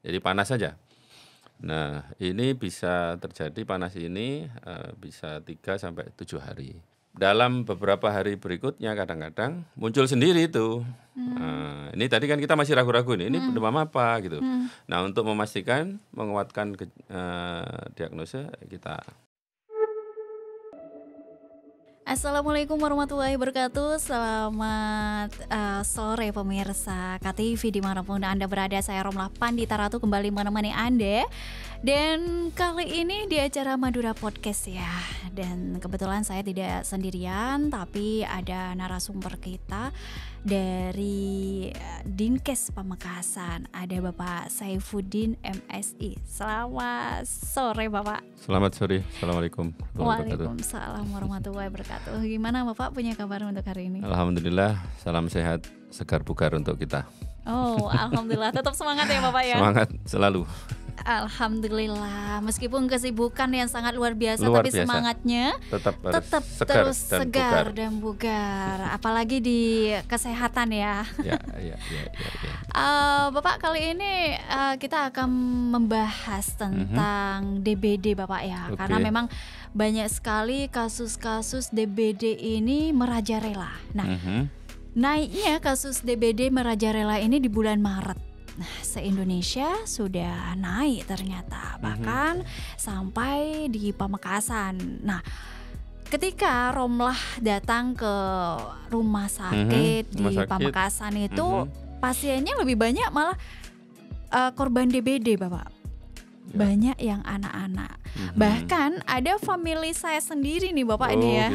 jadi panas saja. Nah, ini bisa terjadi panas ini bisa 3 sampai 7 hari. Dalam beberapa hari berikutnya kadang-kadang muncul sendiri itu. Nah, ini tadi kan kita masih ragu-ragu nih, ini demam apa gitu. Nah, untuk memastikan, menguatkan diagnosa kita. Assalamualaikum warahmatullahi wabarakatuh. Selamat sore pemirsa KTV dimanapun Anda berada. Saya Romlah Pandita Ratu kembali menemani Anda. Dan kali ini di acara Madura Podcast ya. Dan kebetulan saya tidak sendirian, tapi ada narasumber kita dari Dinkes Pamekasan. Ada Bapak Saifuddin MSI. Selamat sore Bapak. Selamat sore. Assalamualaikum. Waalaikumsalam warahmatullahi wabarakatuh. Gimana Bapak punya kabar untuk hari ini? Alhamdulillah, salam sehat, segar bugar untuk kita. Oh, alhamdulillah. Tetap semangat ya Bapak ya. Semangat selalu. Alhamdulillah, meskipun kesibukan yang sangat luar biasa, tapi semangatnya tetap terus segar dan bugar. Apalagi di kesehatan ya. Ya. Bapak, kali ini kita akan membahas tentang DBD Bapak ya. Okay. Karena memang banyak sekali kasus-kasus DBD ini merajalela. Nah, naiknya kasus DBD merajalela ini di bulan Maret. Nah, se-Indonesia sudah naik ternyata, bahkan sampai di Pamekasan. Nah, ketika Romlah datang ke rumah sakit di Pamekasan itu, pasiennya lebih banyak malah korban DBD Bapak. Banyak yang anak-anak. Bahkan ada family saya sendiri nih Bapak ini ya,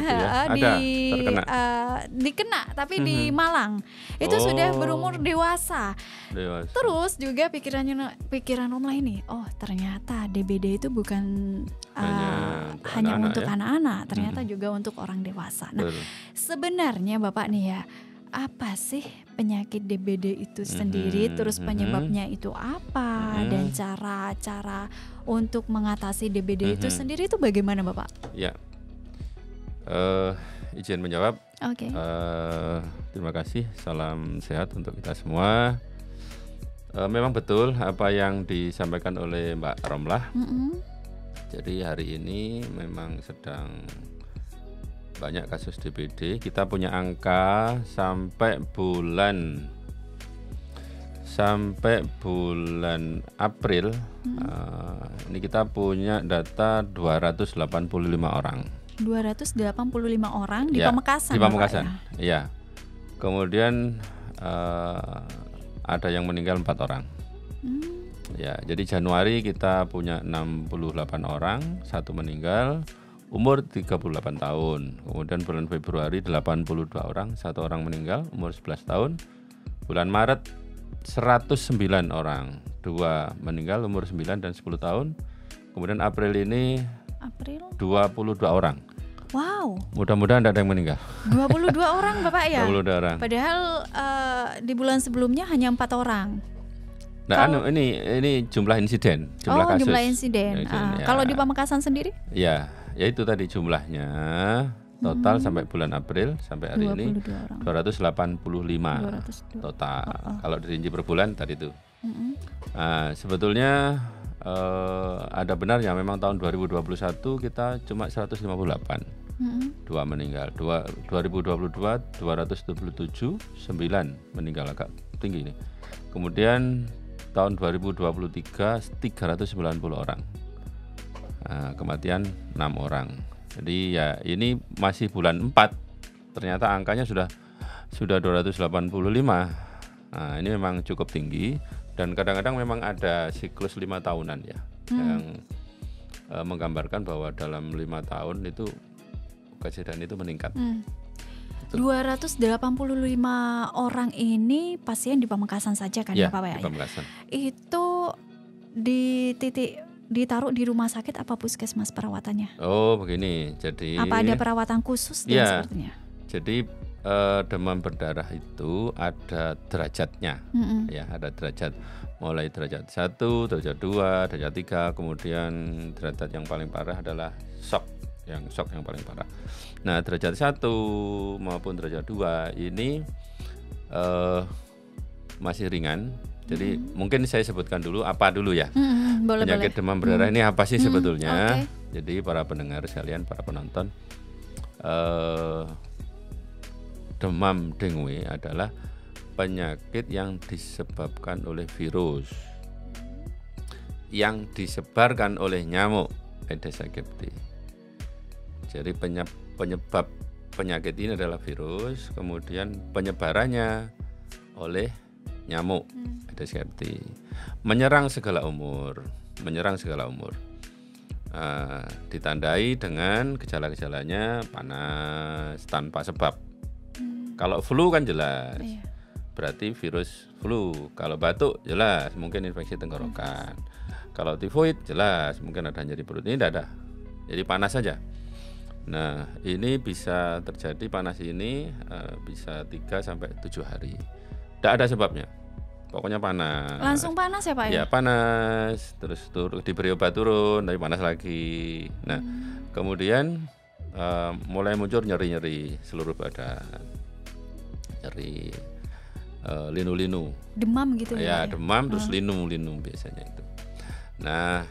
gitu ya. dikena tapi di Malang. Itu sudah berumur dewasa. Terus juga pikiran Romlah ini, oh ternyata DBD itu bukan hanya untuk anak-anak, ternyata juga untuk orang dewasa. Nah, sebenarnya Bapak nih ya, apa sih penyakit DBD itu sendiri, terus penyebabnya itu apa, dan cara untuk mengatasi DBD itu sendiri itu bagaimana Bapak? Ya, izin menjawab. Oke. Terima kasih, salam sehat untuk kita semua. Memang betul apa yang disampaikan oleh Mbak Romlah. Jadi hari ini memang sedang banyak kasus DBD. Kita punya angka sampai bulan April. Ini kita punya data 285 orang. 285 orang di Pamekasan. Di Pamekasan. Ya. Kemudian ada yang meninggal 4 orang. Ya, jadi Januari kita punya 68 orang, 1 meninggal. Umur 38 tahun. Kemudian bulan Februari 82 orang, 1 orang meninggal, umur 11 tahun. Bulan Maret 109 orang, 2 meninggal, umur 9 dan 10 tahun. Kemudian April ini 22 orang. Wow. Mudah-mudahan tidak ada yang meninggal. 22 orang Bapak ya? 22 orang. Padahal di bulan sebelumnya hanya 4 orang. Nah, ini jumlah insiden, jumlah kasus. Jumlah insiden. Kalau di Pamekasan sendiri? Ya itu tadi jumlahnya total sampai bulan April sampai hari ini 285 total. Kalau dirinci per bulan tadi itu. Sebetulnya ada benarnya memang tahun 2021 kita cuma 158 2 meninggal. 2022 227 9 meninggal, agak tinggi ini. Kemudian tahun 2023 390 orang. Kematian 6 orang. Jadi ya ini masih bulan 4. Ternyata angkanya sudah 285. Nah, ini memang cukup tinggi dan kadang-kadang memang ada siklus 5 tahunan ya yang menggambarkan bahwa dalam 5 tahun itu kejadian itu meningkat. 285 orang ini pasien di Pamekasan saja kan ya Pak ya? Di Pamekasan. Itu ditaruh di rumah sakit apa puskesmas perawatannya? Oh begini, jadi apa ada perawatan khusus dan sepertinya? Jadi demam berdarah itu ada derajatnya, ya ada derajat, mulai derajat 1, derajat 2, derajat 3, kemudian derajat yang paling parah adalah shock yang paling parah. Nah derajat 1 maupun derajat 2 ini masih ringan, Jadi mungkin saya sebutkan dulu apa dulu ya. Boleh, penyakit demam berdarah ini apa sih sebetulnya? Okay. Jadi para pendengar sekalian, para penonton, demam dengue adalah penyakit yang disebabkan oleh virus yang disebarkan oleh nyamuk Aedes aegypti. Jadi penyebab penyakit ini adalah virus, kemudian penyebarannya oleh nyamuk Aedes aegypti. Menyerang segala umur. Ditandai dengan gejala-gejalanya panas tanpa sebab. Kalau flu kan jelas. Berarti virus flu. Kalau batuk jelas mungkin infeksi tenggorokan. Kalau tifoid jelas mungkin ada nyeri perut. Ini tidak ada. Jadi panas saja. Nah, ini bisa terjadi panas ini bisa 3 sampai 7 hari. Tidak ada sebabnya. Pokoknya panas. Langsung panas ya Pak ya? Ya panas, terus diberi obat turun, tapi panas lagi. Nah, kemudian mulai muncul nyeri-nyeri seluruh badan. Nyeri linu-linu. Demam gitu ya? Ya, demam terus linu-linu biasanya itu. Nah,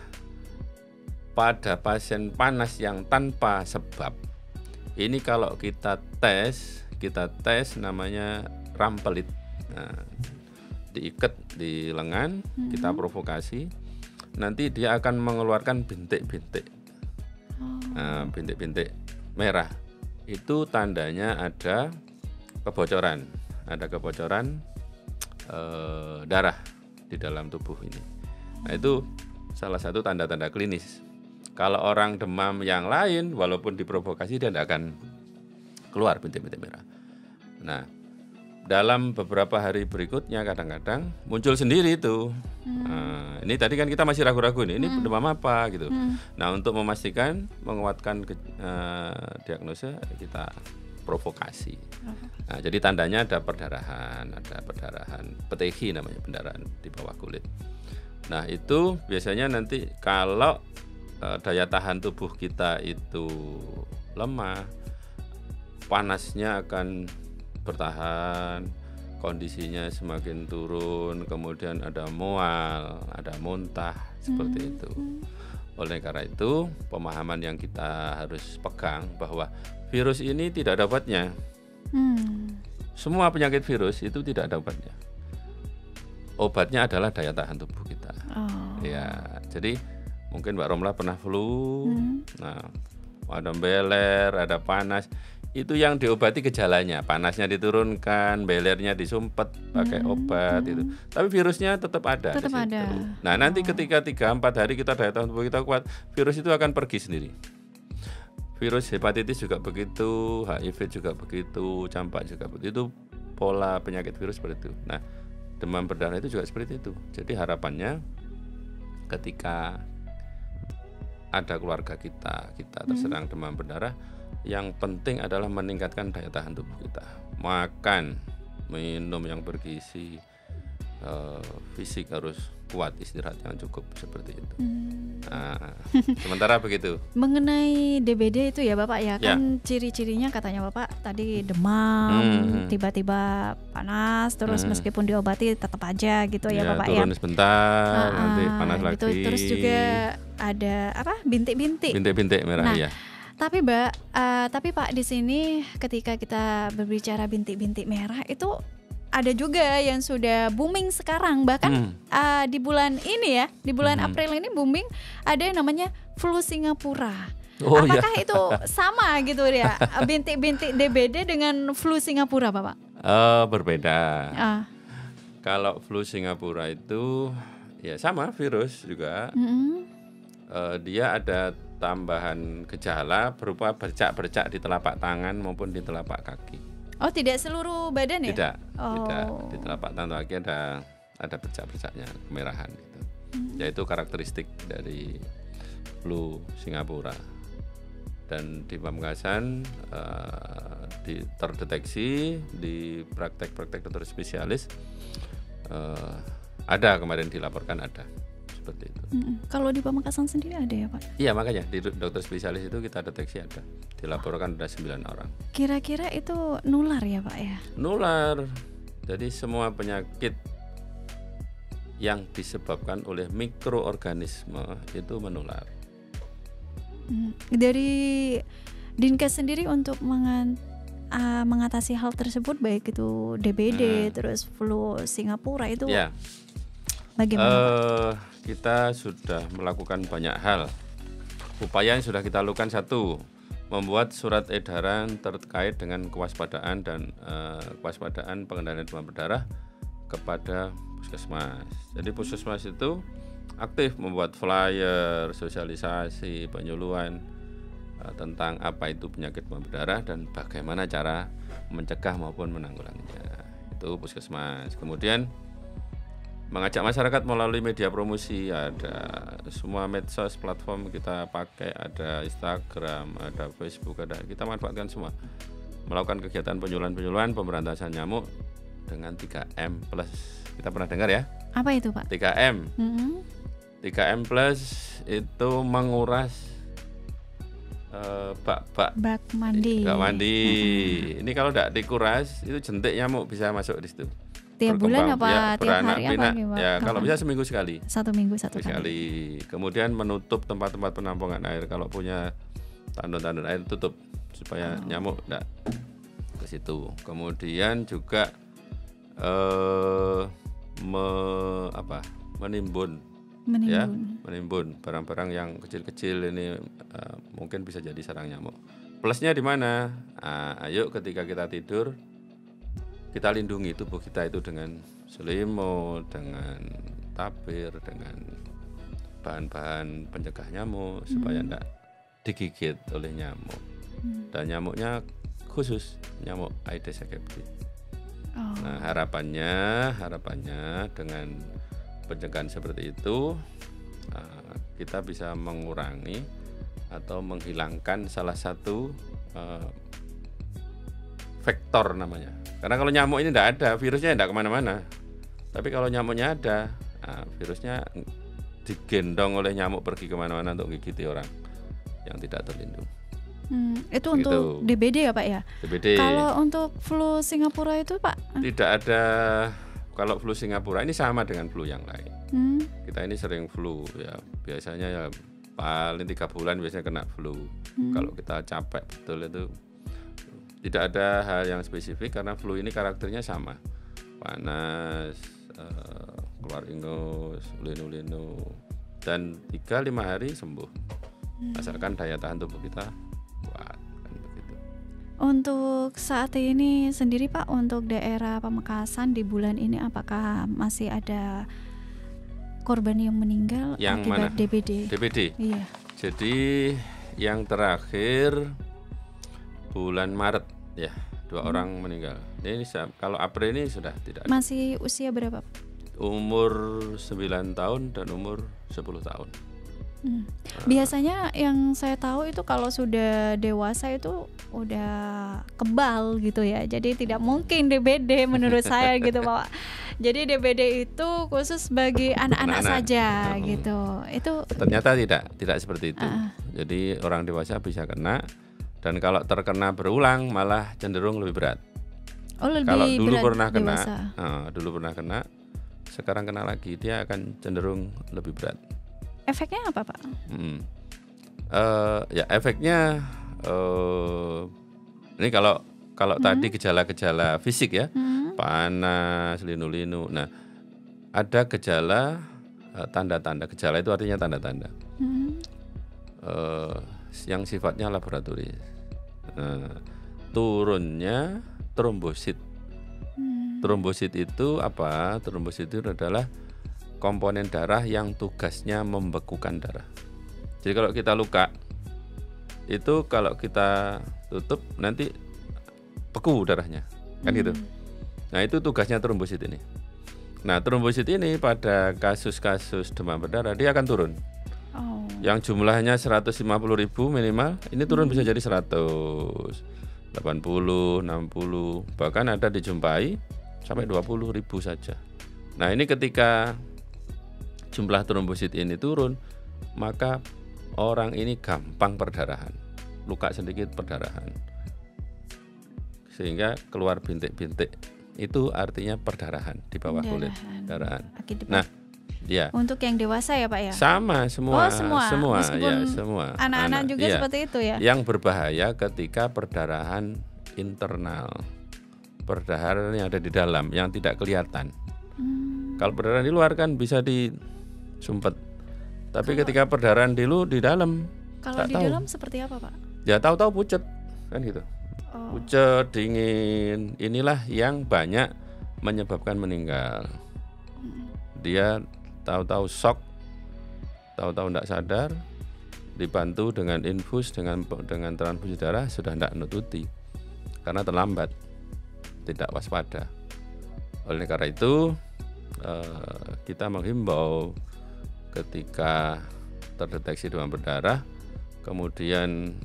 pada pasien panas yang tanpa sebab, ini kalau kita tes namanya rampelit. Nah, diikat di lengan, kita provokasi, nanti dia akan mengeluarkan bintik-bintik. Nah, bintik-bintik merah itu tandanya ada kebocoran darah di dalam tubuh ini. Nah, itu salah satu tanda-tanda klinis. Kalau orang demam yang lain, walaupun diprovokasi dia tidak akan keluar bintik-bintik merah. Nah, dalam beberapa hari berikutnya kadang-kadang muncul sendiri itu. Nah, ini tadi kan kita masih ragu-ragu ini demam apa gitu. Nah, untuk memastikan, menguatkan diagnosa, kita provokasi. Nah, jadi tandanya ada perdarahan, petehi namanya, pendarahan di bawah kulit. Nah, itu biasanya nanti kalau daya tahan tubuh kita itu lemah, panasnya akan bertahan, kondisinya semakin turun, kemudian ada mual, ada muntah, seperti itu. Oleh karena itu, pemahaman yang kita harus pegang bahwa virus ini tidak ada obatnya. Semua penyakit virus itu tidak ada obatnya. Obatnya adalah daya tahan tubuh kita. Ya, jadi mungkin Mbak Romla pernah flu, nah ada beler, ada panas, itu yang diobati gejalanya, panasnya diturunkan, belernya disumpet pakai obat itu. Tapi virusnya tetap ada. Nah, nanti ketika 3-4 hari kita daya tahan tubuh kita kuat, virus itu akan pergi sendiri. Virus hepatitis juga begitu, HIV juga begitu, campak juga begitu. Itu pola penyakit virus seperti itu. Nah, demam berdarah itu juga seperti itu. Jadi harapannya ketika ada keluarga kita terserang demam berdarah, yang penting adalah meningkatkan daya tahan tubuh kita. Makan, minum yang bergizi, fisik harus kuat, istirahat yang cukup, seperti itu. Nah, sementara begitu. Mengenai DBD itu ya Bapak ya, kan ciri-cirinya katanya Bapak tadi demam, tiba-tiba panas, terus meskipun diobati tetap aja gitu ya Bapak turun sebentar, nanti panas lagi. Terus juga ada bintik-bintik. Bintik-bintik merah ya. Tapi Pak di sini ketika kita berbicara bintik-bintik merah itu ada juga yang sudah booming sekarang, bahkan di bulan ini ya, di bulan April ini booming ada yang namanya flu Singapura. Apakah itu sama gitu ya, bintik-bintik DBD dengan flu Singapura Bapak? Berbeda. Kalau flu Singapura itu ya sama, virus juga. Dia ada tambahan gejala berupa bercak-bercak di telapak tangan maupun di telapak kaki. Oh, tidak seluruh badan ya? Tidak. Di telapak tangan kaki ada bercak-bercaknya, kemerahan gitu. Yaitu karakteristik dari flu Singapura. Dan di Pamekasan terdeteksi di praktek-praktek dokter spesialis, ada kemarin dilaporkan ada. Seperti itu. Kalau di Pamekasan sendiri ada ya Pak? Iya, makanya di dokter spesialis itu kita deteksi ada. Dilaporkan ada 9 orang. Kira-kira itu nular ya Pak ya? Nular. Jadi semua penyakit yang disebabkan oleh mikroorganisme itu menular. Dari Dinkes sendiri untuk mengatasi hal tersebut, baik itu DBD terus flu Singapura itu bagaimana? Kita sudah melakukan banyak hal. Upaya yang sudah kita lakukan, satu, membuat surat edaran terkait dengan kewaspadaan dan kewaspadaan pengendalian demam berdarah kepada puskesmas. Jadi puskesmas itu aktif membuat flyer, sosialisasi, penyuluhan tentang apa itu penyakit demam berdarah dan bagaimana cara mencegah maupun menanggulanginya. Itu puskesmas. Kemudian mengajak masyarakat melalui media promosi, ada semua medsos platform kita pakai, ada Instagram, ada Facebook, kita manfaatkan semua. Melakukan kegiatan penyuluhan pemberantasan nyamuk dengan 3M+. Kita pernah dengar ya? Apa itu, Pak? 3M. 3M+ itu menguras bak mandi. Ini kalau tidak dikuras, itu jentik nyamuk bisa masuk di situ. Tiap bulan apa tiap hari apa gimana? Ya, kalau bisa seminggu sekali. Satu minggu satu kali. Kemudian menutup tempat-tempat penampungan air. Kalau punya tandon-tandon air, tutup supaya nyamuk tidak ke situ. Kemudian juga menimbun barang-barang yang kecil-kecil ini mungkin bisa jadi sarang nyamuk. Plusnya di mana? Ayo ketika kita tidur, kita lindungi tubuh kita itu dengan selimut, dengan tapir, dengan bahan-bahan pencegah nyamuk supaya tidak digigit oleh nyamuk. Dan nyamuknya khusus nyamuk Aedes aegypti. Nah, harapannya dengan pencegahan seperti itu kita bisa mengurangi atau menghilangkan salah satu vektor namanya. Karena kalau nyamuk ini tidak ada, virusnya tidak kemana-mana. Tapi kalau nyamuknya ada, virusnya digendong oleh nyamuk pergi kemana-mana untuk menggigiti orang yang tidak terlindung. Itu untuk DBD ya, Pak ya? DBD. Kalau untuk flu Singapura itu, Pak? Tidak ada. Kalau flu Singapura ini sama dengan flu yang lain. Kita ini sering flu ya, biasanya ya paling 3 bulan biasanya kena flu. Kalau kita capek betul itu tidak ada hal yang spesifik karena flu ini karakternya sama, panas, keluar ingus, linu-linu, dan 3-5 hari sembuh, asalkan daya tahan tubuh kita kuat, kan begitu. Untuk saat ini sendiri, Pak, untuk daerah Pamekasan di bulan ini apakah masih ada korban yang meninggal yang akibat mana? DBD? Iya. Jadi yang terakhir bulan Maret ya, 2 orang meninggal. Ini kalau April ini sudah tidak ada. Masih usia berapa? Umur 9 tahun dan umur 10 tahun. Biasanya yang saya tahu itu kalau sudah dewasa itu udah kebal gitu ya. Jadi tidak mungkin DBD menurut saya gitu, Pak. Jadi DBD itu khusus bagi anak-anak saja gitu. Itu ternyata tidak seperti itu. Jadi orang dewasa bisa kena. Dan kalau terkena berulang malah cenderung lebih berat. Kalau dulu pernah kena, sekarang kena lagi, dia akan cenderung lebih berat. Efeknya apa, Pak? Ya efeknya ini kalau tadi gejala-gejala fisik ya, panas, linu-linu. Nah, ada gejala tanda-tanda. Gejala itu artinya tanda-tanda yang sifatnya laboratoris. Turunnya trombosit. Trombosit itu apa? Trombosit itu adalah komponen darah yang tugasnya membekukan darah. Jadi kalau kita luka, itu kalau kita tutup nanti beku darahnya, kan gitu. Nah, itu tugasnya trombosit ini. Nah, trombosit ini pada kasus-kasus demam berdarah dia akan turun. Yang jumlahnya 150.000 minimal, ini turun bisa jadi 100, 80, 60, bahkan ada dijumpai sampai 20.000 saja. Nah, ini ketika jumlah trombosit ini turun, maka orang ini gampang perdarahan, luka sedikit perdarahan, sehingga keluar bintik-bintik. Itu artinya perdarahan di bawah kulit, perdarahan. Nah, Ya. Untuk yang dewasa ya Pak ya? Sama semua. Oh semua. Ya, semua. Anak-anak juga seperti itu ya? Yang berbahaya ketika perdarahan internal, perdarahan yang ada di dalam yang tidak kelihatan. Kalau perdarahan di luar kan bisa disumpet. Tapi ketika perdarahan di dalam. Kalau di dalam seperti apa Pak? Ya tahu-tahu pucet kan gitu. Pucet, dingin. Inilah yang banyak menyebabkan meninggal. Dia tahu-tahu shock, tahu-tahu tidak sadar, dibantu dengan infus, dengan transfusi darah sudah tidak nututi karena terlambat, tidak waspada. Oleh karena itu kita menghimbau ketika terdeteksi demam berdarah, kemudian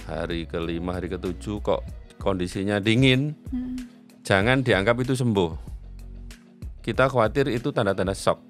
hari ke-5, hari ke-7 kok kondisinya dingin, jangan dianggap itu sembuh. Kita khawatir itu tanda-tanda shock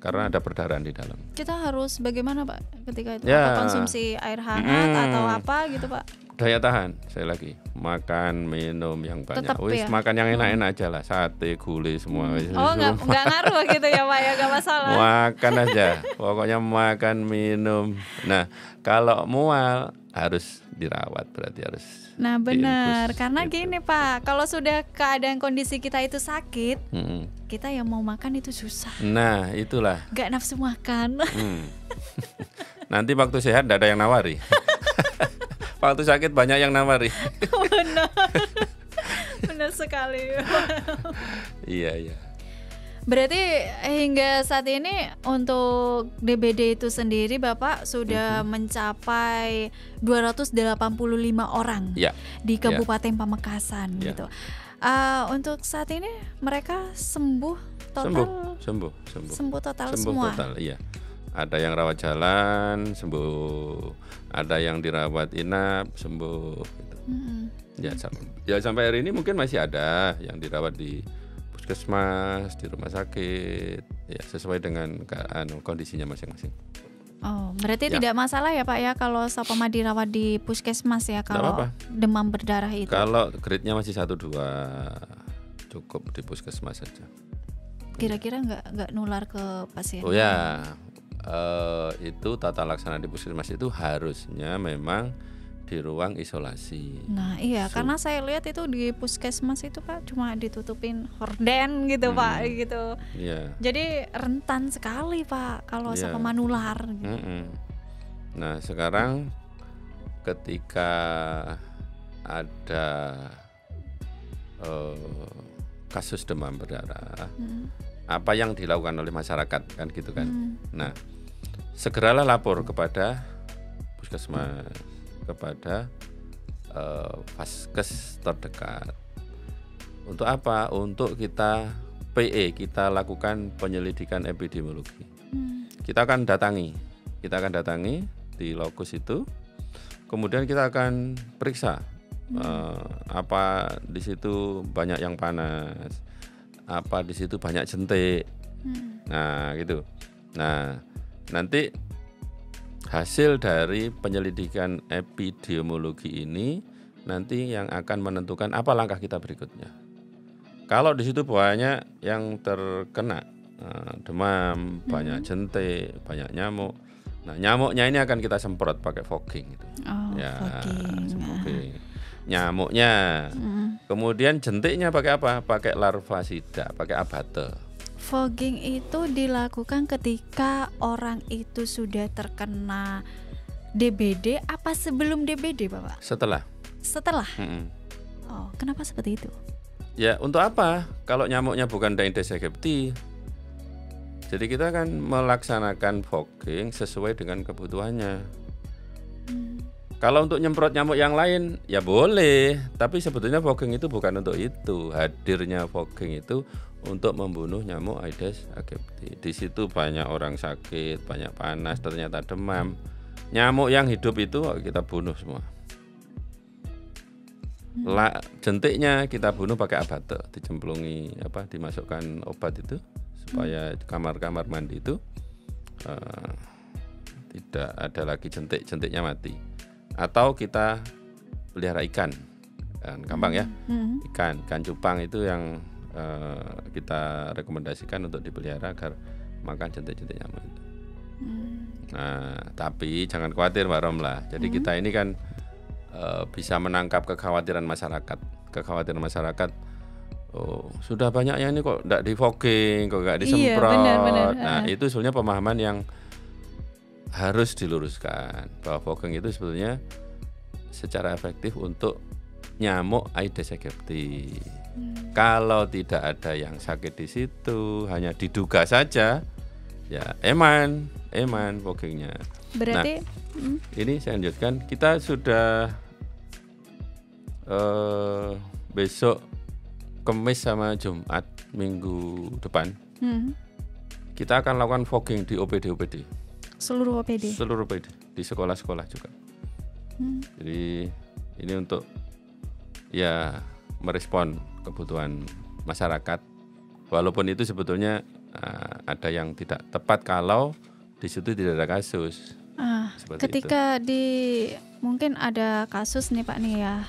karena ada perdarahan di dalam. Kita harus bagaimana Pak ketika itu? Apa konsumsi air hangat atau apa gitu Pak? Daya tahan, saya lagi makan minum yang banyak. Tetap ya? Makan yang enak-enak aja lah, sate, gulai semua. Oh nggak ngaruh gitu ya Pak ya, nggak masalah. Makan aja, pokoknya makan minum. Nah kalau mual harus dirawat, berarti harus. Nah benar, karena gitu. Gini Pak, kalau sudah keadaan kondisi kita itu sakit, kita yang mau makan itu susah. Nah itulah. Gak nafsu makan. Nanti waktu sehat tidak ada yang nawari. Waktu sakit banyak yang nawari. Benar, benar sekali. Iya. Berarti hingga saat ini untuk DBD itu sendiri Bapak sudah mencapai 285 orang di Kabupaten Pamekasan gitu. Untuk saat ini mereka sembuh total? Sembuh total semua? Total, iya. Ada yang rawat jalan sembuh, ada yang dirawat inap sembuh gitu. Ya sampai hari ini mungkin masih ada yang dirawat di puskesmas, di rumah sakit, ya sesuai dengan kondisinya masing-masing. Oh, berarti tidak masalah ya Pak ya kalau seumpama dirawat di puskesmas ya kalau demam berdarah itu? Kalau grade-nya masih 1-2 cukup di puskesmas saja. Kira-kira nggak nular ke pasien? Oh ya, itu tata laksana di puskesmas itu harusnya memang di ruang isolasi. Nah iya, karena saya lihat itu di puskesmas itu Pak cuma ditutupin horden gitu Pak gitu. Jadi rentan sekali Pak kalau seumpama nular gitu. Nah sekarang ketika ada kasus demam berdarah, apa yang dilakukan oleh masyarakat kan gitu kan. Nah segeralah lapor kepada puskesmas, kepada vaskes terdekat. Untuk apa? Untuk kita PE, kita lakukan penyelidikan epidemiologi. Kita akan datangi di lokus itu, kemudian kita akan periksa apa di situ banyak yang panas, apa di situ banyak jentik. Nah gitu. Nah nanti hasil dari penyelidikan epidemiologi ini nanti yang akan menentukan apa langkah kita berikutnya. Kalau di situ banyak yang terkena demam, banyak jentik, banyak nyamuk. Nah, nyamuknya ini akan kita semprot pakai fogging gitu. Fogging. Nyamuknya. Kemudian jentiknya pakai apa? Pakai larvasida, pakai abate. Fogging itu dilakukan ketika orang itu sudah terkena DBD apa sebelum DBD Bapak? Setelah. Oh, kenapa seperti itu? Ya untuk apa? Kalau nyamuknya bukan Aedes aegypti, jadi kita akan melaksanakan fogging sesuai dengan kebutuhannya. Kalau untuk nyemprot nyamuk yang lain ya boleh, tapi sebetulnya fogging itu bukan untuk itu. Hadirnya fogging itu untuk membunuh nyamuk Aedes aegypti. Di situ banyak orang sakit, banyak panas, ternyata demam. Nyamuk yang hidup itu kita bunuh semua. Jentiknya kita bunuh pakai abate, dicemplungi dimasukkan obat itu supaya kamar-kamar mandi itu tidak ada lagi jentiknya mati. Atau kita pelihara ikan, gampang ya, ikan cupang itu yang kita rekomendasikan untuk dipelihara agar makan jentik-jentik nyamuk itu. Nah, tapi jangan khawatir Mbak Romlah. Jadi kita ini kan bisa menangkap kekhawatiran masyarakat. Kekhawatiran masyarakat, oh sudah banyak yang ini kok tidak di fogging, kok nggak disemprot. Iya, benar. Nah itu sebenarnya pemahaman yang harus diluruskan, bahwa fogging itu sebetulnya secara efektif untuk nyamuk Aedes aegypti. Kalau tidak ada yang sakit di situ, hanya diduga saja, ya eman foggingnya. Berarti ini saya lanjutkan, kita sudah besok Kamis sama Jumat minggu depan kita akan lakukan fogging di OPD seluruh OPD di sekolah-sekolah juga. Jadi ini untuk ya merespon kebutuhan masyarakat, walaupun itu sebetulnya ada yang tidak tepat kalau di situ tidak ada kasus. Ketika mungkin ada kasus nih Pak nih ya,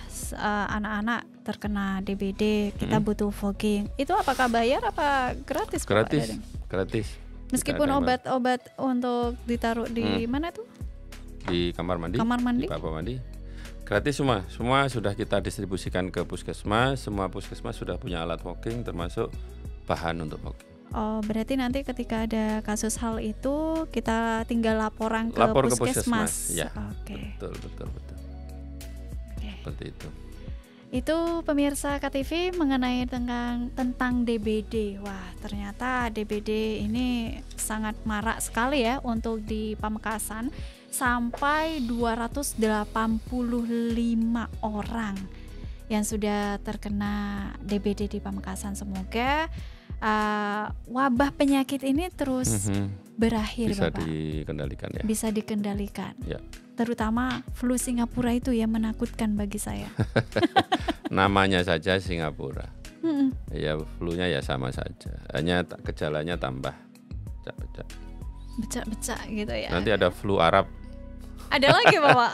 anak-anak terkena DBD, kita butuh fogging. Itu apakah bayar apa gratis? Gratis. Meskipun obat-obat untuk ditaruh di mana tuh? Di kamar mandi. Di Papa Mandi. Gratis semua sudah kita distribusikan ke puskesmas. Semua puskesmas sudah punya alat fogging termasuk bahan untuk fogging. Oh, berarti nanti ketika ada kasus hal itu kita tinggal lapor ke puskesmas. Ya. Oke. Betul. Okay. Seperti itu. Itu pemirsa KTV mengenai tentang DBD. Wah, ternyata DBD ini sangat marak sekali ya untuk di Pamekasan. Sampai 285 orang yang sudah terkena DBD di Pamekasan. Semoga wabah penyakit ini terus berakhir, bisa Bapak. Bisa dikendalikan. Ya. Terutama flu Singapura itu yang menakutkan bagi saya. Namanya saja Singapura. Ya flu-nya ya sama saja. Hanya gejalanya tambah becak-becak gitu ya. Nanti ada flu Arab. Ada lagi Bapak?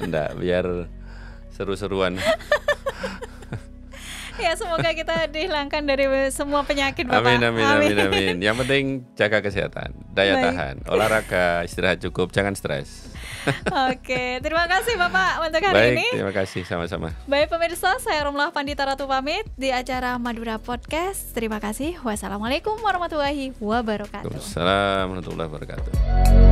Enggak, biar seru-seruan. Ya semoga kita dihilangkan dari semua penyakit Bapak. Amin. Yang penting jaga kesehatan, daya tahan, olahraga, istirahat cukup, jangan stres. Oke, terima kasih Bapak untuk hari ini. Terima kasih, sama-sama. Baik pemirsa, saya Romlah Pandita Ratu pamit di acara Madura Podcast. Terima kasih. Wassalamualaikum warahmatullahi wabarakatuh. Waalaikumsalam warahmatullahi wabarakatuh.